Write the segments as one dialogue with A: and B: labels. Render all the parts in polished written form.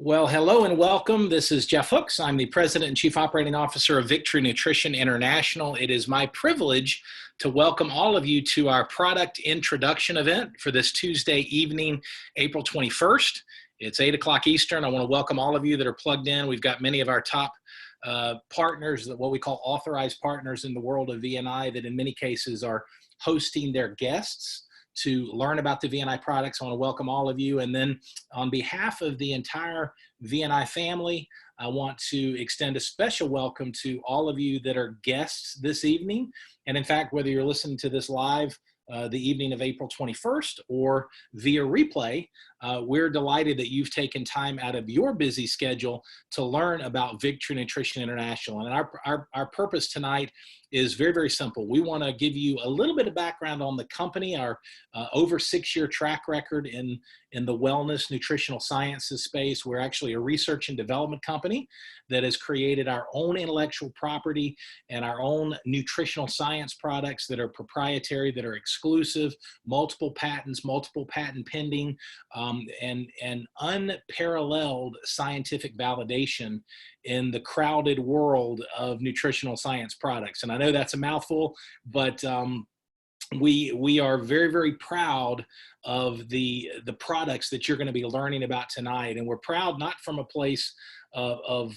A: Well, hello and welcome. This is Jeff Hooks. I'm the President and Chief Operating Officer of Victory Nutrition International. It is my privilege to welcome all of you to our product introduction event for this Tuesday evening, April 21st. It's 8 o'clock Eastern. I want to welcome all of you that are plugged in. We've got many of our top partners, what we call authorized partners in the world of VNI, that in many cases are hosting their guests to learn about the VNI products. I want to welcome all of you. And then on behalf of the entire VNI family, I want to extend a special welcome to all of you that are guests this evening. And in fact, whether you're listening to this live the evening of April 21st or via replay, we're delighted that you've taken time out of your busy schedule to learn about Victory Nutrition International. And our purpose tonight is very, very simple. We want to give you a little bit of background on the company, our over 6-year track record in the wellness nutritional sciences space. We're actually a research and development company that has created our own intellectual property and our own nutritional science products that are proprietary, that are exclusive, multiple patents, multiple patent pending, and unparalleled scientific validation in the crowded world of nutritional science products. And I know that's a mouthful, but we are very, very proud of the products that you're going to be learning about tonight. And we're proud not from a place of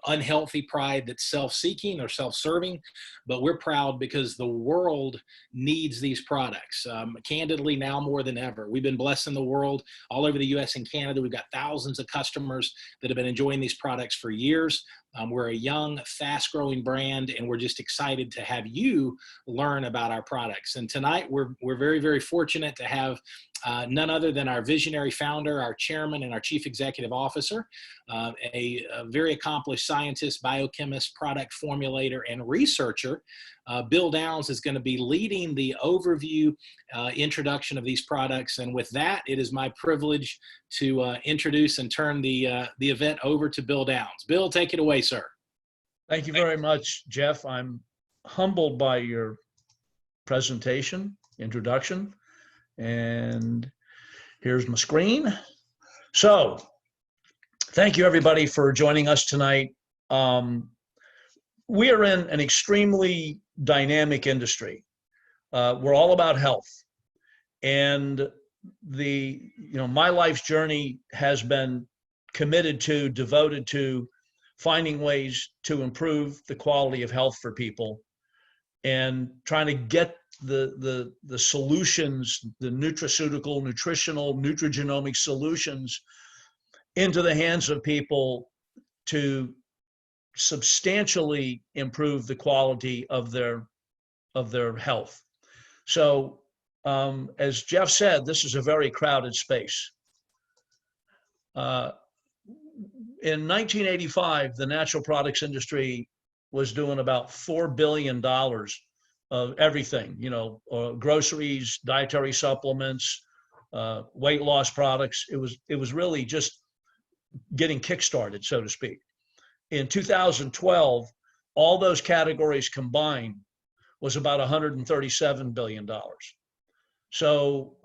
A: unhealthy pride that's self-seeking or self-serving, but we're proud because the world needs these products. Candidly, now more than ever. We've been blessing the world all over the US and Canada. We've got thousands of customers that have been enjoying these products for years. We're a young, fast-growing brand, and we're just excited to have you learn about our products. And tonight, we're very, very fortunate to have none other than our visionary founder, our chairman, and our chief executive officer, a very accomplished scientist, biochemist, product formulator, and researcher. Bill Downs is going to be leading the overview introduction of these products. And with that, it is my privilege to introduce and turn the event over to Bill Downs. Bill, take it away, sir.
B: Thank you very much, Jeff. I'm humbled by your presentation, introduction. And here's my screen. So thank you, everybody, for joining us tonight. We are in an extremely dynamic industry. We're all about health. And my life's journey has been devoted to finding ways to improve the quality of health for people and trying to get the solutions, the nutraceutical, nutritional, nutrigenomic solutions into the hands of people to substantially improve the quality of their health. So as Jeff said, this is a very crowded space. In 1985, the natural products industry was doing about $4 billion of everything, groceries, dietary supplements, weight loss products. It was really just getting kickstarted, so to speak. In 2012, all those categories combined was about $137 billion. So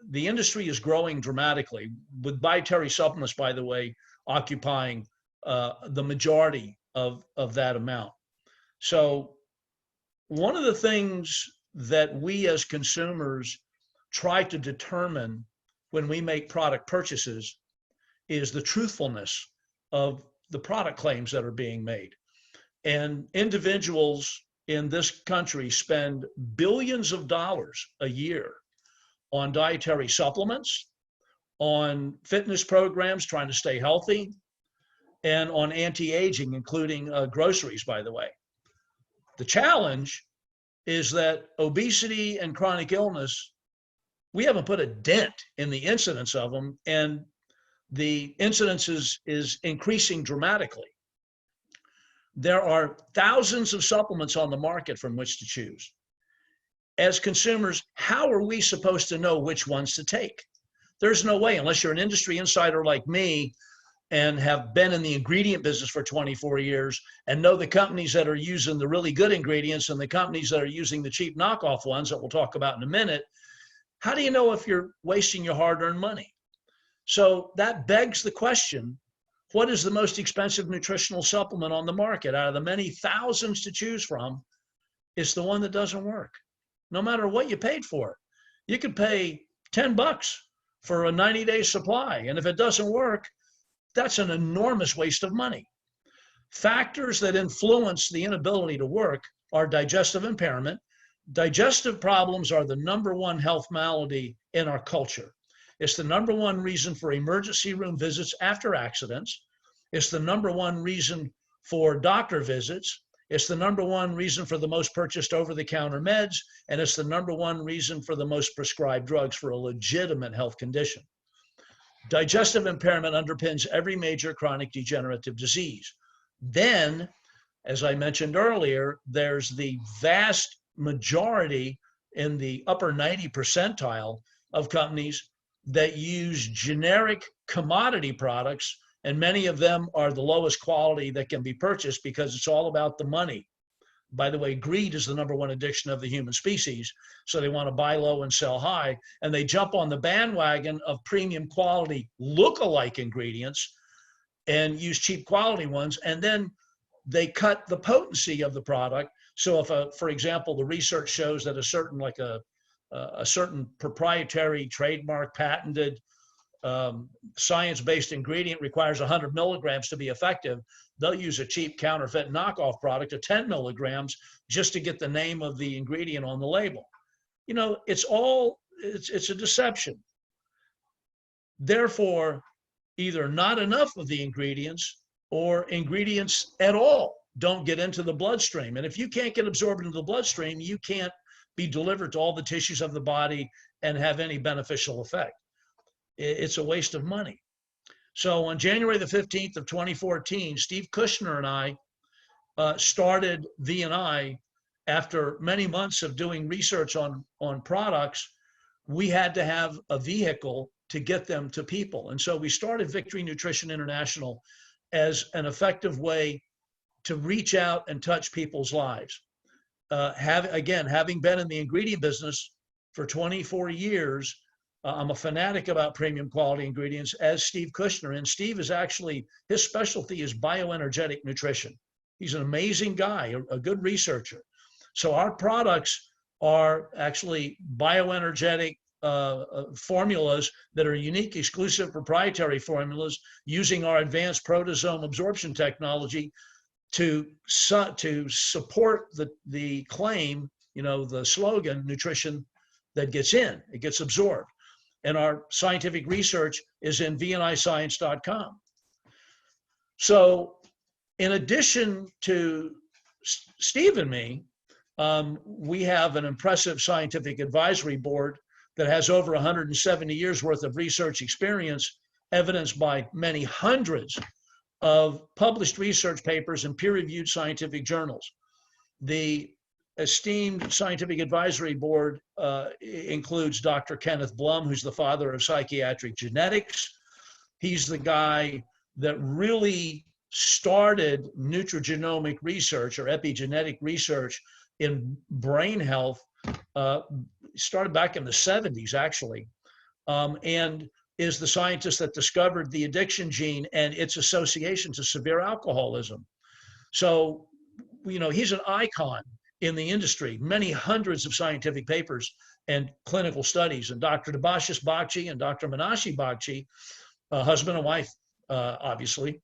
B: the industry is growing dramatically, with dietary supplements, by the way, occupying the majority of that amount. So one of the things that we as consumers try to determine when we make product purchases is the truthfulness of the product claims that are being made. And individuals in this country spend billions of dollars a year on dietary supplements, on fitness programs trying to stay healthy, and on anti-aging, including groceries, by the way. The challenge is that obesity and chronic illness, we haven't put a dent in the incidence of them, and the incidence is increasing dramatically. There are thousands of supplements on the market from which to choose. As consumers, how are we supposed to know which ones to take? There's no way, unless you're an industry insider like me and have been in the ingredient business for 24 years and know the companies that are using the really good ingredients and the companies that are using the cheap knockoff ones that we'll talk about in a minute. How do you know if you're wasting your hard-earned money? So that begs the question, what is the most expensive nutritional supplement on the market? Out of the many thousands to choose from, it's the one that doesn't work, no matter what you paid for it. You could pay $10 for a 90-day supply, and if it doesn't work, that's an enormous waste of money. Factors that influence the inability to work are digestive impairment. Digestive problems are the #1 health malady in our culture. It's the #1 reason for emergency room visits after accidents. It's the #1 reason for doctor visits. It's the #1 reason for the most purchased over-the-counter meds, and it's the #1 reason for the most prescribed drugs for a legitimate health condition. Digestive impairment underpins every major chronic degenerative disease. Then, as I mentioned earlier, there's the vast majority in the upper 90 percentile of companies that use generic commodity products, and many of them are the lowest quality that can be purchased because it's all about the money. By the way, greed is the #1 addiction of the human species. So they want to buy low and sell high, and they jump on the bandwagon of premium quality look-alike ingredients and use cheap quality ones, and then they cut the potency of the product. So if, for example, the research shows that a certain proprietary, trademark, patented, science-based ingredient requires 100 milligrams to be effective, they'll use a cheap counterfeit knockoff product of 10 milligrams just to get the name of the ingredient on the label. You know, it's a deception. Therefore, either not enough of the ingredients or ingredients at all don't get into the bloodstream. And if you can't get absorbed into the bloodstream, you can't be delivered to all the tissues of the body and have any beneficial effect. It's a waste of money. So on January the 15th of 2014, Steve Kushner and I started V&I. After many months of doing research on products, we had to have a vehicle to get them to people. And so we started Victory Nutrition International as an effective way to reach out and touch people's lives. Having been in the ingredient business for 24 years, I'm a fanatic about premium quality ingredients, as Steve Kushner. And Steve is actually, his specialty is bioenergetic nutrition. He's an amazing guy, a good researcher. So our products are actually bioenergetic formulas that are unique, exclusive, proprietary formulas using our advanced proteasome absorption technology to support the claim, the slogan, nutrition that gets in, it gets absorbed. And our scientific research is in vniscience.com. So in addition to Steve and me, we have an impressive scientific advisory board that has over 170 years worth of research experience, evidenced by many hundreds of published research papers in peer-reviewed scientific journals. The esteemed scientific advisory board includes Dr. Kenneth Blum, who's the father of psychiatric genetics. He's the guy that really started nutrigenomic research or epigenetic research in brain health, started back in the 70s, actually, and is the scientist that discovered the addiction gene and its association to severe alcoholism. So, he's an icon in the industry, many hundreds of scientific papers and clinical studies. And Dr. Debashis Bakshi and Dr. Meenakshi Bakshi, husband and wife, obviously,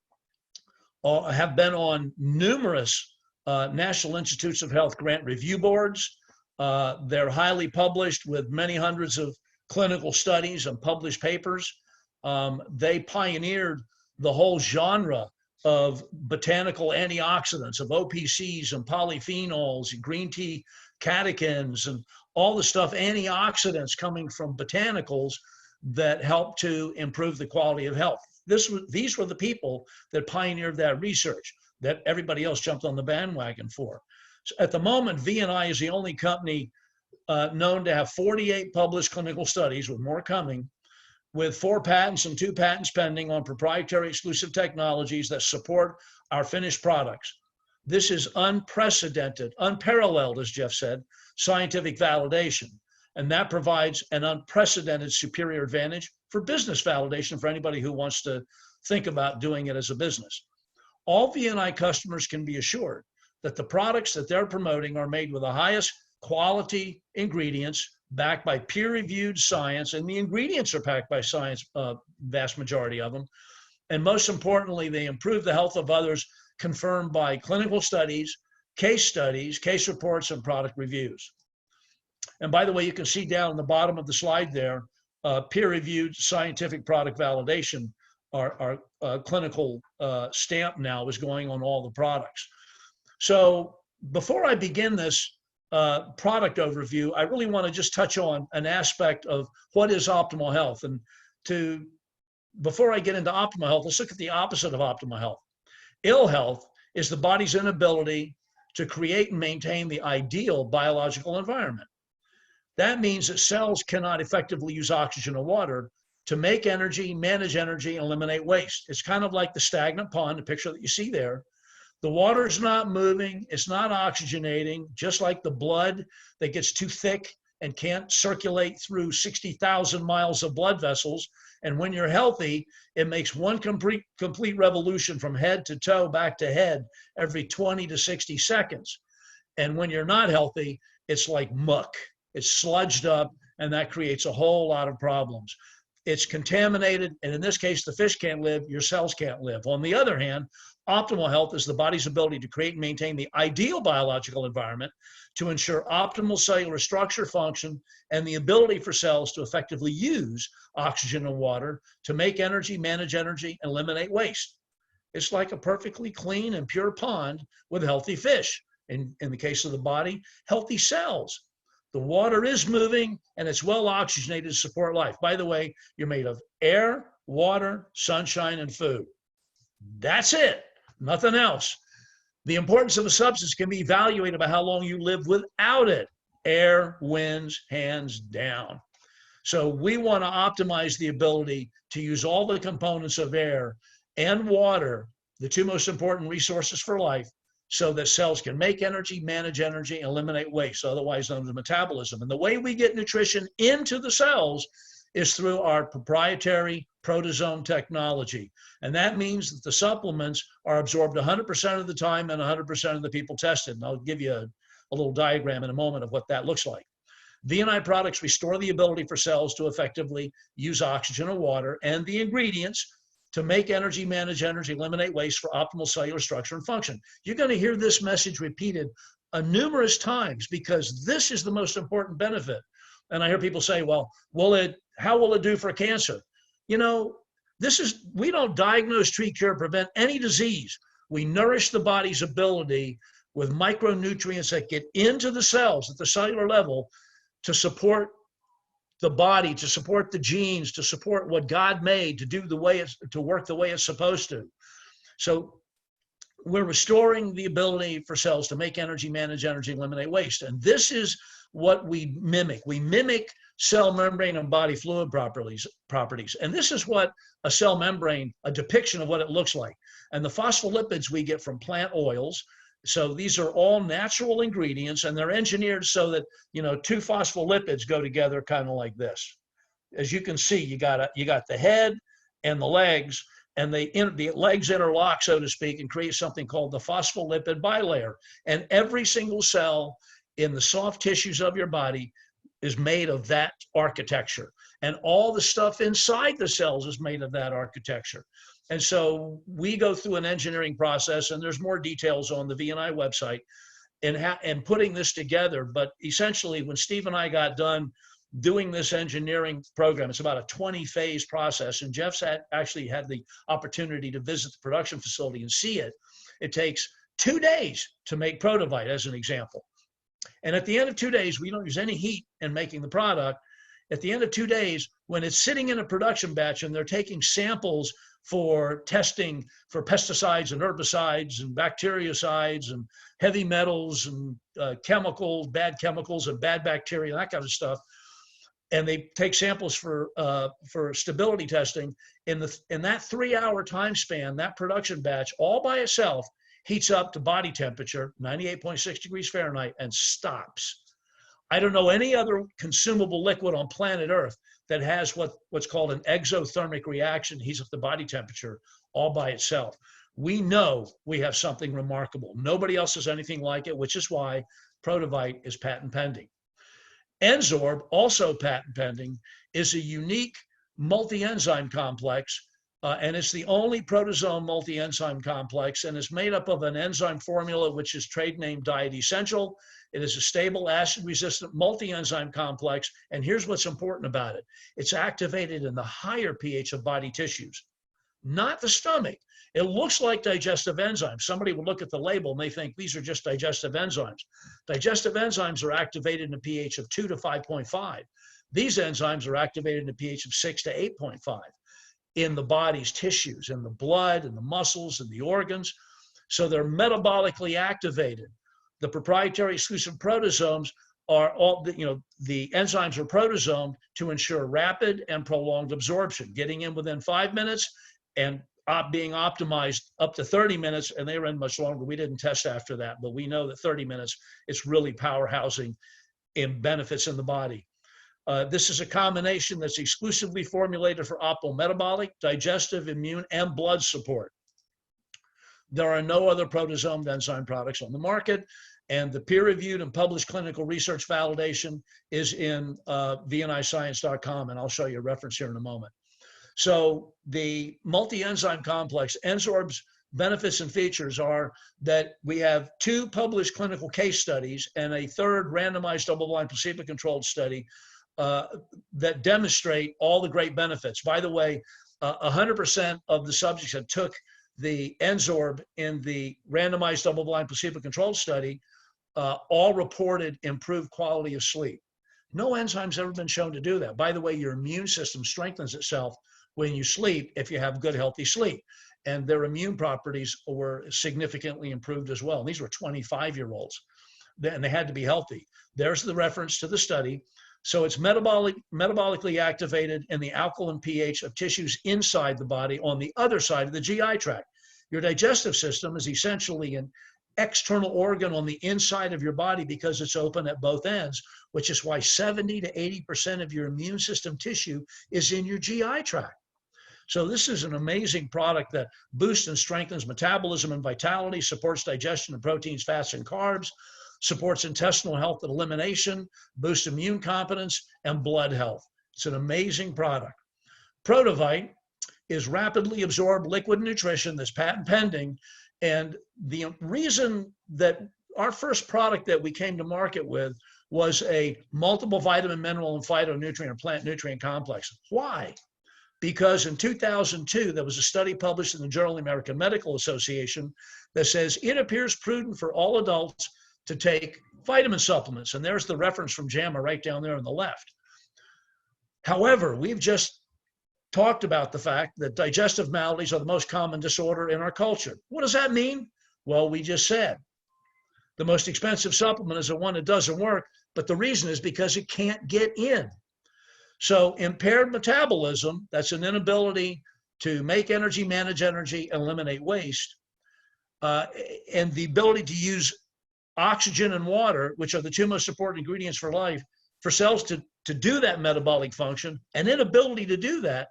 B: have been on numerous National Institutes of Health grant review boards. They're highly published with many hundreds of clinical studies and published papers. They pioneered the whole genre of botanical antioxidants, of OPCs and polyphenols, and green tea catechins, and all the stuff, antioxidants coming from botanicals that help to improve the quality of health. These were the people that pioneered that research that everybody else jumped on the bandwagon for. So at the moment, V&I is the only company known to have 48 published clinical studies, with more coming, with 4 patents and 2 patents pending on proprietary exclusive technologies that support our finished products. This is unprecedented, unparalleled, as Jeff said, scientific validation. And that provides an unprecedented superior advantage for business validation for anybody who wants to think about doing it as a business. All VNI customers can be assured that the products that they're promoting are made with the highest quality ingredients backed by peer-reviewed science, and the ingredients are backed by science, vast majority of them. And most importantly, they improve the health of others, confirmed by clinical studies, case reports, and product reviews. And by the way, you can see down the bottom of the slide there, peer-reviewed scientific product validation, our clinical stamp now is going on all the products. So before I begin this product overview, I really want to just touch on an aspect of what is optimal health. And before I get into optimal health, let's look at the opposite of optimal health. Ill health is the body's inability to create and maintain the ideal biological environment. That means that cells cannot effectively use oxygen or water to make energy, manage energy, and eliminate waste. It's kind of like the stagnant pond, the picture that you see there. The water's not moving, it's not oxygenating, just like the blood that gets too thick and can't circulate through 60,000 miles of blood vessels. And when you're healthy, it makes one complete revolution from head to toe, back to head, every 20 to 60 seconds. And when you're not healthy, it's like muck. It's sludged up, and that creates a whole lot of problems. It's contaminated, and in this case, the fish can't live, your cells can't live. On the other hand, optimal health is the body's ability to create and maintain the ideal biological environment to ensure optimal cellular structure, function, and the ability for cells to effectively use oxygen and water to make energy, manage energy, and eliminate waste. It's like a perfectly clean and pure pond with healthy fish. In the case of the body, healthy cells. The water is moving, and it's well oxygenated to support life. By the way, you're made of air, water, sunshine, and food. That's it, nothing else. The importance of a substance can be evaluated by how long you live without it. Air wins hands down. So we want to optimize the ability to use all the components of air and water, the two most important resources for life, so that cells can make energy, manage energy, and eliminate waste, otherwise known as metabolism. And the way we get nutrition into the cells is through our proprietary proteasome technology. And that means that the supplements are absorbed 100% of the time and 100% of the people tested. And I'll give you a little diagram in a moment of what that looks like. VNI products restore the ability for cells to effectively use oxygen or water and the ingredients to make energy, manage energy, eliminate waste for optimal cellular structure and function. You're going to hear this message repeated numerous times because this is the most important benefit. And I hear people say, well, how will it do for cancer? You know, we don't diagnose, treat, cure, prevent any disease. We nourish the body's ability with micronutrients that get into the cells at the cellular level to support the body, to support the genes, to support what God made to work the way it's supposed to. So we're restoring the ability for cells to make energy, manage energy, eliminate waste. And this is what we mimic. We mimic cell membrane and body fluid properties. And this is what a cell membrane, a depiction of what it looks like. And the phospholipids we get from plant oils. So these are all natural ingredients, and they're engineered so that, two phospholipids go together kind of like this. As you can see, you got the head and the legs, and the legs interlock, so to speak, and create something called the phospholipid bilayer. And every single cell in the soft tissues of your body is made of that architecture. And all the stuff inside the cells is made of that architecture. And so we go through an engineering process, and there's more details on the VNI website and putting this together. But essentially, when Steve and I got done doing this engineering program, it's about a 20-phase process. And Jeff's actually had the opportunity to visit the production facility and see it. It takes 2 days to make Protovite, as an example. And at the end of 2 days, we don't use any heat in making the product. At the end of 2 days, when it's sitting in a production batch and they're taking samples for testing for pesticides and herbicides and bactericides and heavy metals and chemicals, bad chemicals and bad bacteria, that kind of stuff. And they take samples for stability testing. In that 3-hour time span, that production batch all by itself heats up to body temperature, 98.6 degrees Fahrenheit, and stops. I don't know any other consumable liquid on planet Earth that has what's called an exothermic reaction, heats up the body temperature all by itself. We know we have something remarkable. Nobody else has anything like it, which is why Protovite is patent pending. N-Sorb, also patent pending, is a unique multi-enzyme complex, and it's the only proteasome multi-enzyme complex, and is made up of an enzyme formula which is trade name Diet Essential. It is a stable, acid-resistant multi-enzyme complex, and here's what's important about it. It's activated in the higher pH of body tissues, not the stomach. It looks like digestive enzymes. Somebody will look at the label and they think these are just digestive enzymes. Digestive enzymes are activated in a pH of 2 to 5.5. These enzymes are activated in a pH of 6 to 8.5 in the body's tissues, in the blood, in the muscles, and the organs. So they're metabolically activated. The proprietary exclusive proteasomes are all, the enzymes are proteasomed to ensure rapid and prolonged absorption, getting in within 5 minutes and being optimized up to 30 minutes, and they run much longer. We didn't test after that, but we know that 30 minutes, it's really powerhousing in benefits in the body. This is a combination that's exclusively formulated for optimal metabolic, digestive, immune, and blood support. There are no other proteasomed enzyme products on the market, and the peer-reviewed and published clinical research validation is in vniscience.com, and I'll show you a reference here in a moment. So the multi-enzyme complex, N-Sorb's benefits and features are that we have 2 published clinical case studies and a 3rd randomized double-blind placebo-controlled study that demonstrate all the great benefits. By the way, 100% of the subjects that took the N-Sorb in the randomized double-blind placebo-controlled study all reported improved quality of sleep. No enzyme's ever been shown to do that. By the way, your immune system strengthens itself when you sleep if you have good, healthy sleep. And their immune properties were significantly improved as well. And these were 25-year-olds, and they had to be healthy. There's the reference to the study. So it's metabolically activated in the alkaline pH of tissues inside the body on the other side of the GI tract. Your digestive system is essentially an external organ on the inside of your body because it's open at both ends, which is why 70 to 80% of your immune system tissue is in your GI tract. So this is an amazing product that boosts and strengthens metabolism and vitality, supports digestion of proteins, fats, and carbs, supports intestinal health and elimination, boosts immune competence, and blood health. It's an amazing product. Protovite is rapidly absorbed liquid nutrition that's patent pending. And the reason that our first product that we came to market with was a multiple vitamin, mineral, and phytonutrient or plant nutrient complex. Why? Because in 2002, there was a study published in the Journal of the American Medical Association that says it appears prudent for all adults to take vitamin supplements. And there's the reference from JAMA right down there on the left. However, we've just talked about the fact that digestive maladies are the most common disorder in our culture. What does that mean? Well, we just said the most expensive supplement is the one that doesn't work, but the reason is because it can't get in. So impaired metabolism, that's an inability to make energy, manage energy, and eliminate waste, and the ability to use oxygen and water, which are the 2 most important ingredients for life, for cells to do that metabolic function, an inability to do that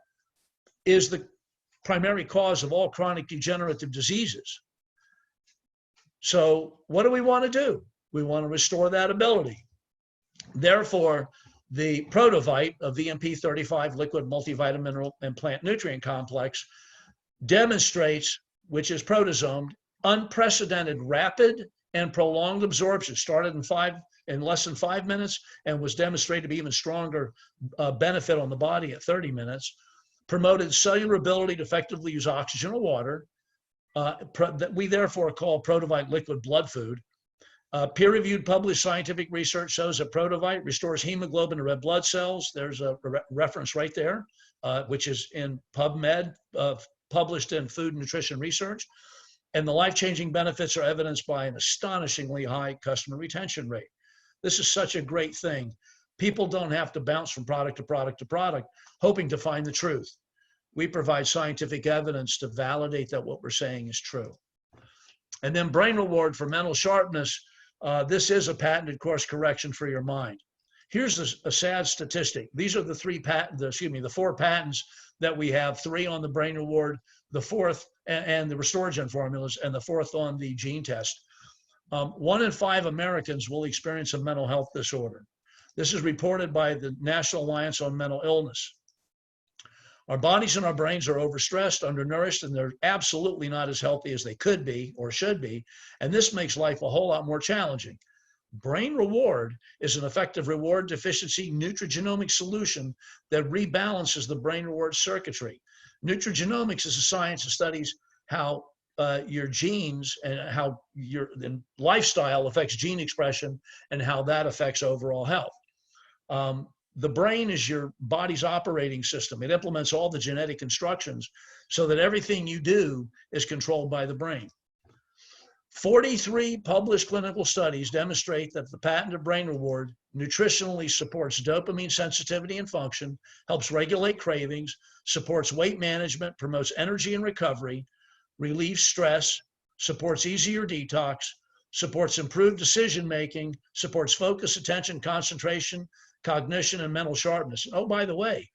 B: is the primary cause of all chronic degenerative diseases. So what do we want to do? We want to restore that ability. Therefore, the Protovite, a VMP35 liquid multivitamin, mineral, and plant nutrient complex, demonstrates, which is proteasomed, unprecedented rapid and prolonged absorption. Started in less than 5 minutes and was demonstrated to be even stronger benefit on the body at 30 minutes. Promoted cellular ability to effectively use oxygen or water. That we therefore call Protovite liquid blood food. Peer-reviewed published scientific research shows that Protovite restores hemoglobin to red blood cells. There's a reference right there, which is in PubMed, published in Food and Nutrition Research. And the life-changing benefits are evidenced by an astonishingly high customer retention rate. This is such a great thing. People don't have to bounce from product to product to product, hoping to find the truth. We provide scientific evidence to validate that what we're saying is true. And then brain reward for mental sharpness. This is a patented course correction for your mind. Here's a sad statistic. These are the the four patents that we have, three on the brain reward, the fourth, and the Restoragen formulas, and the fourth on the gene test. 1 in 5 Americans will experience a mental health disorder. This is reported by the National Alliance on Mental Illness. Our bodies and our brains are overstressed, undernourished, and they're absolutely not as healthy as they could be or should be. And this makes life a whole lot more challenging. Brain Reward is an effective reward deficiency nutrigenomic solution that rebalances the brain reward circuitry. Nutrigenomics is a science that studies how your genes and how your lifestyle affects gene expression and how that affects overall health. The brain is your body's operating system. It implements all the genetic instructions so that everything you do is controlled by the brain. 43 published clinical studies demonstrate that the patented Brain Reward nutritionally supports dopamine sensitivity and function, helps regulate cravings, supports weight management, promotes energy and recovery, relieves stress, supports easier detox, supports improved decision-making, supports focus, attention, concentration, cognition, and mental sharpness. Oh, by the way,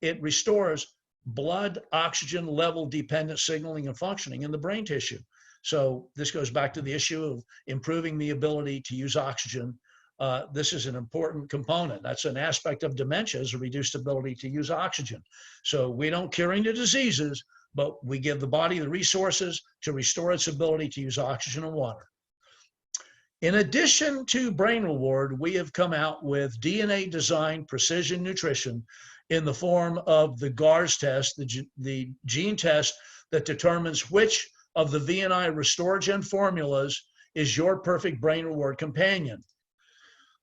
B: it restores blood oxygen level dependent signaling and functioning in the brain tissue. So this goes back to the issue of improving the ability to use oxygen. This is an important component. That's an aspect of dementia, is a reduced ability to use oxygen. So we don't cure any diseases, but we give the body the resources to restore its ability to use oxygen and water. In addition to Brain Reward, we have come out with DNA designed precision nutrition in the form of the GARS test, the gene test that determines which of the VNI Restoragen formulas is your perfect Brain Reward companion.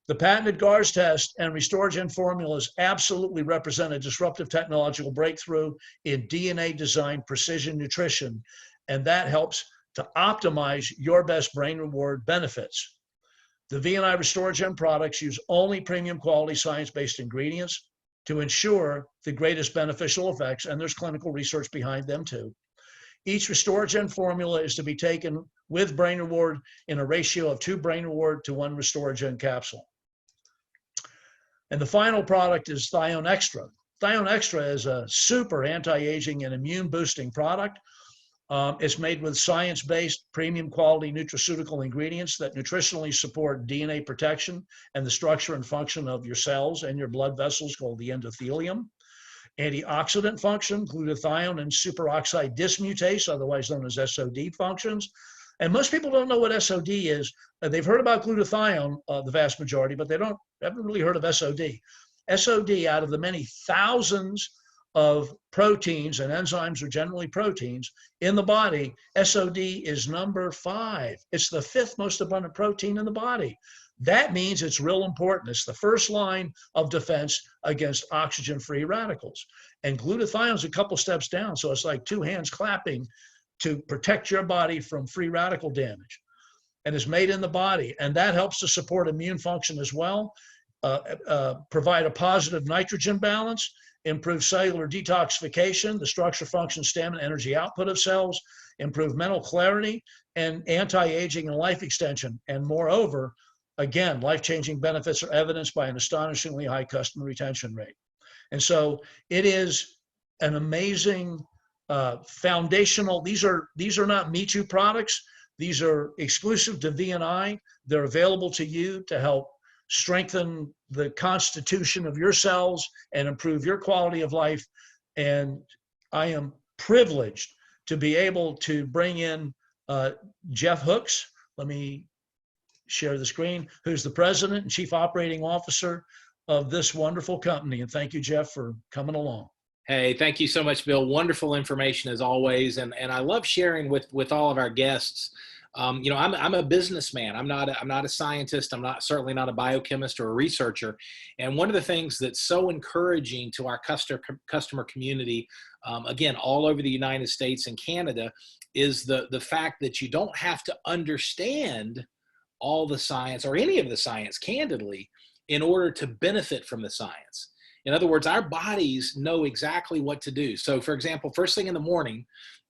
B: The patented GARS test and Restoragen formulas absolutely represent a disruptive technological breakthrough in DNA-designed precision nutrition, and that helps to optimize your best Brain Reward benefits. The VNI Restoragen products use only premium quality science-based ingredients to ensure the greatest beneficial effects, and there's clinical research behind them too. Each Restoragen formula is to be taken with Brain Reward in a ratio of 2 Brain Reward to 1 Restoragen capsule. And the final product is Thione Extra. Thione Extra is a super anti-aging and immune boosting product. It's made with science-based premium quality nutraceutical ingredients that nutritionally support DNA protection and the structure and function of your cells and your blood vessels called the endothelium. Antioxidant function, glutathione and superoxide dismutase, otherwise known as SOD functions. And most people don't know what SOD is. They've heard about glutathione, the vast majority, but they haven't really heard of SOD. SOD, out of the many thousands of proteins, and enzymes are generally proteins, in the body, SOD is number 5. It's the 5th most abundant protein in the body. That means it's real important. It's the first line of defense against oxygen-free radicals. And glutathione is a couple steps down, so it's like 2 hands clapping to protect your body from free radical damage. And it's made in the body, and that helps to support immune function as well, provide a positive nitrogen balance, improve cellular detoxification, the structure, function, stamina, energy output of cells, improve mental clarity, and anti-aging and life extension. And moreover, again, life-changing benefits are evidenced by an astonishingly high customer retention rate. And so it is an amazing foundational. These are not Me Too products. These are exclusive to VNI. They're available to you to help strengthen the constitution of your cells and improve your quality of life. And I am privileged to be able to bring in Jeff Hooks. Let me share the screen, who's the president and chief operating officer of this wonderful company. And thank you, Jeff, for coming along.
A: Hey, thank you so much, Bill. Wonderful information as always. And I love sharing with all of our guests. You know, I'm a businessman. I'm not a scientist. I'm certainly not a biochemist or a researcher. And one of the things that's so encouraging to our customer community, again, all over the United States and Canada, is the fact that you don't have to understand all the science or any of the science, candidly, in order to benefit from the science. In other words, our bodies know exactly what to do. So for example, first thing in the morning,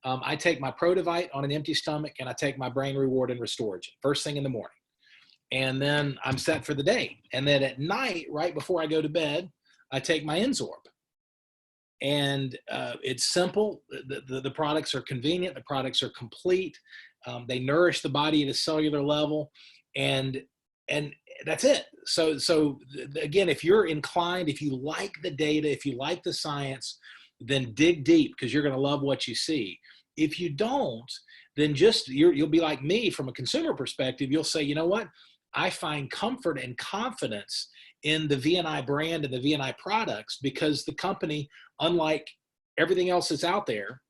A: I take my Protivite on an empty stomach and I take my Brain Reward and Restoragen, first thing in the morning. and then I'm set for the day. And then at night, right before I go to bed, I take my N-Sorb. And it's simple. The products are convenient. The products are complete. They nourish the body at a cellular level, and and that's it. So again, if you're inclined, if you like the data, if you like the science, then dig deep because you're going to love what you see. If you don't, then just you'll be like me from a consumer perspective. You'll say, you know what? I find comfort and confidence in the VNI brand and the VNI products because the company, unlike everything else that's out there,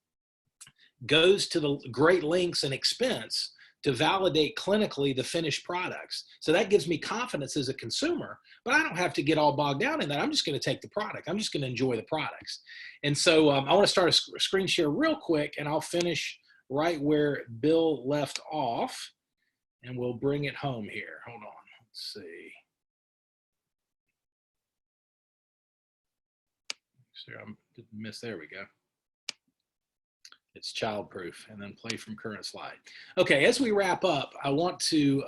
A: goes to the great lengths and expense to validate clinically the finished products. So that gives me confidence as a consumer, but I don't have to get all bogged down in that. I'm just going to take the product. I'm just going to enjoy the products. And so I want to start a screen share real quick, and I'll finish right where Bill left off, and we'll bring it home here. Hold on. Let's see. Sure, I didn't miss. There we go. It's childproof, and then play from current slide. Okay, as we wrap up, I want to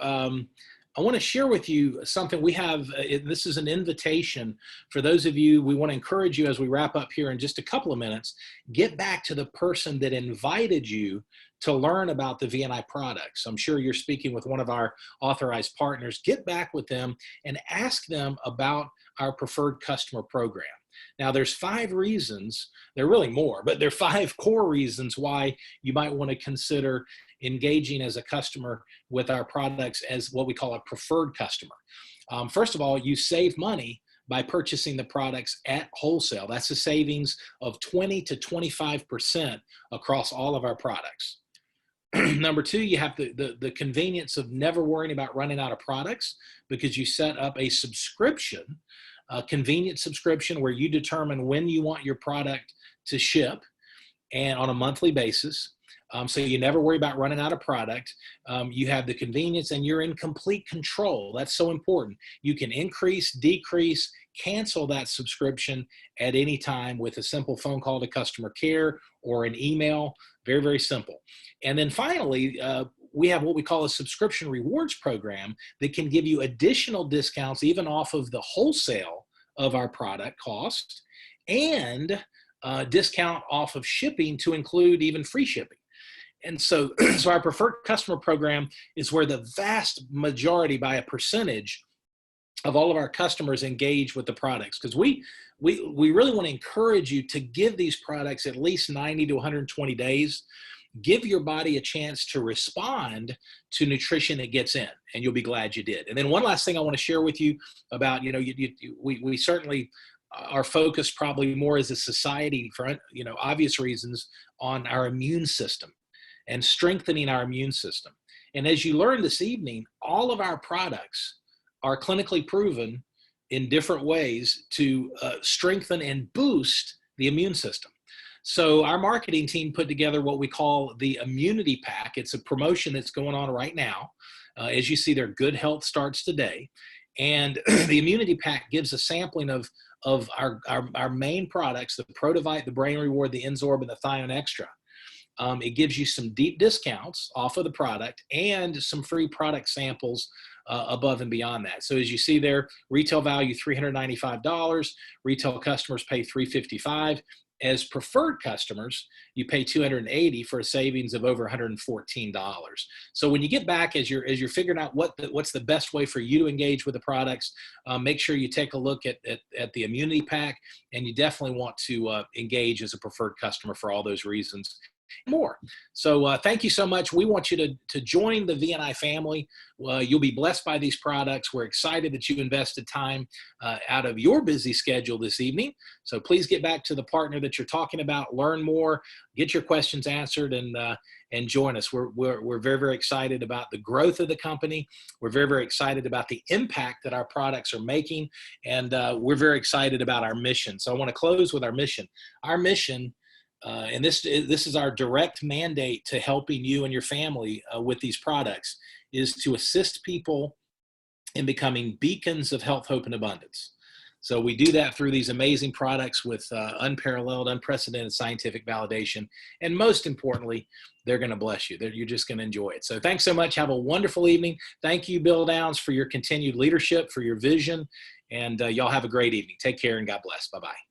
A: share with you something we have. This is an invitation for those of you. We want to encourage you as we wrap up here in just a couple of minutes. Get back to the person that invited you to learn about the VNI products. I'm sure you're speaking with one of our authorized partners. Get back with them and ask them about our preferred customer program. Now, there's 5 reasons, there are really more, but there are 5 core reasons why you might want to consider engaging as a customer with our products as what we call a preferred customer. First of all, you save money by purchasing the products at wholesale. That's a savings of 20 to 25% across all of our products. Number 2, you have the convenience of never worrying about running out of products because you set up a subscription, a convenient subscription where you determine when you want your product to ship and on a monthly basis. So you never worry about running out of product. You have the convenience and you're in complete control. That's so important. You can increase, decrease, cancel that subscription at any time with a simple phone call to customer care or an email. Very, very simple. And then finally, we have what we call a subscription rewards program that can give you additional discounts even off of the wholesale of our product cost and discount off of shipping to include even free shipping. And so, so our preferred customer program is where the vast majority by a percentage of all of our customers engage with the products because we really want to encourage you to give these products at least 90 to 120 days. Give your body a chance to respond to nutrition it gets in, and you'll be glad you did. And then one last thing I want to share with you about, we certainly are focused probably more as a society for, obvious reasons on our immune system and strengthening our immune system. And as you learned this evening, all of our products are clinically proven in different ways to strengthen and boost the immune system. So our marketing team put together what we call the Immunity Pack. It's a promotion that's going on right now. As you see there, Good Health starts today. And the Immunity Pack gives a sampling of our main products, the Protivite, the Brain Reward, the N-Sorb, and the Thione Extra. It gives you some deep discounts off of the product and some free product samples above and beyond that. So as you see there, retail value $395, retail customers pay $355. As preferred customers, you pay $280 for a savings of over $114. So when you get back, as you're figuring out what's the best way for you to engage with the products, make sure you take a look at the Immunity Pack, and you definitely want to engage as a preferred customer for all those reasons. More. So thank you so much. We want you to join the VNI family. You'll be blessed by these products. We're excited that you invested time out of your busy schedule this evening. So please get back to the partner that you're talking about, learn more, get your questions answered, and join us. We're very, very excited about the growth of the company. We're very, very excited about the impact that our products are making, and we're very excited about our mission. So I want to close with our mission. Our mission, and this is our direct mandate to helping you and your family with these products, is to assist people in becoming beacons of health, hope, and abundance. So we do that through these amazing products with unparalleled, unprecedented scientific validation. And most importantly, they're going to bless you. You're just going to enjoy it. So thanks so much. Have a wonderful evening. Thank you, Bill Downs, for your continued leadership, for your vision. And y'all have a great evening. Take care and God bless. Bye-bye.